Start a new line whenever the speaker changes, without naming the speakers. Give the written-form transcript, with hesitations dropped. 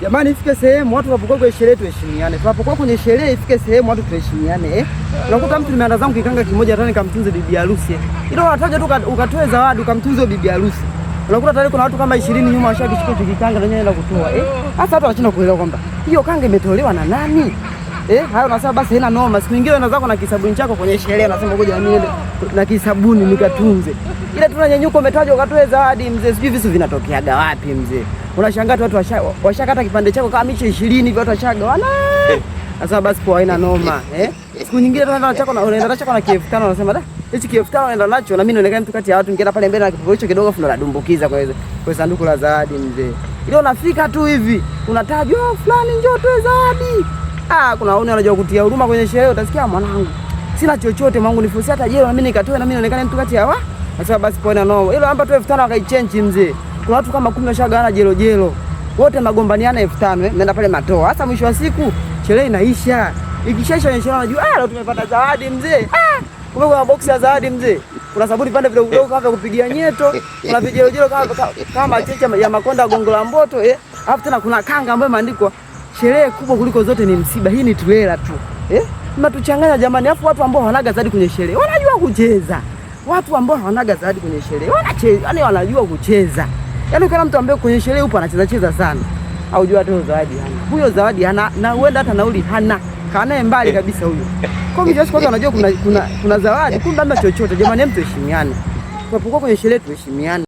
Jamani, ifike sehemu watu wapokuwa kwenye sherehe tuheshimiane. Tunapokuwa kwenye sherehe ifike sehemu watu tuheshimiane. Unakuta mtu nimeanda zangu kikanga kimoja hata nikamtunze bibi harusi. Ila unataja tu ukatoe zawadi ukamtunze bibi harusi. Unakuta tayari kuna watu kama 20 nyuma washakishika kikanga na nyenye kutoa. Sasa watu wanashindwa kuelewa kwamba hiyo kanga imetolewa na nani? Hayo unasema basi haina noma. Siku nyingine unaweza na kisabuni chako kwenye sherehe unasema ngoja mimi na kisabuni nikatunze. Ila tunanyanyuka umetajwa ukatoe zawadi mzee, sijui visu vinatokeaga wapi mzee. Unashangaa watu washakata kipande chako kama miche 20 hivi watu washaga wala. Sasa basi kwa haina noma. Siku nyingine tunaenda chako na unaenda chako na KF5 unasema da hichi KF5 naenda nacho na mimi naonekana mtu kati ya watu ningeenda pale mbele na kifuko hicho kidogo afu nadumbukiza kwa sanduku la zawadi mzee. Ile unafika tu hivi unatajwa fulani njoo toe zawadi. Kuna wao wanajua kutia huruma kwenye sherehe, utasikia mwanangu sina chochote mwanangu nifusia hata jelo na mimi nikatoe na mimi naonekana mtu kati ya wa. Sasa basi poina no. Ile hapa tu 5000 wakaichange mzee. Kuna watu kama 10 washagawana jelo. Wote magombaniana 5000 nenda pale matoa. Hasa mwisho wa siku sherehe inaisha. Ikishaisha sherehe unajua leo tumepata zawadi mzee. Kumbe kuna box ya zawadi mzee. Kuna sabuni pande vile udogo kama kupigia nyeto, kuna vijelo kama checha ya makonda gongo la mboto Alafu tena kuna kanga ambayo imeandikwa sherehe kubwa kuliko zote ni msiba. Hii ni trailer tu. Mnatuchanganya jamani. Alafu watu ambao hawanaga zawadi kwenye sherehe wanajua kucheza. Watu ambao hawanaga zawadi kwenye sherehe wanacheza, yani wanajua kucheza. Yaani kana mtu ambaye kwenye sherehe upo anacheza sana. Au jua tu zawadi hana. Huyo zawadi hana na huenda hata nauli hana. Kanae mbali kabisa huyo. Kwa hiyo watu wanajua kuna zawadi, kumbe hamna chochote. Jamani, mtu heshimiane. Tunapokuwa kwenye sherehe tuheshimiane.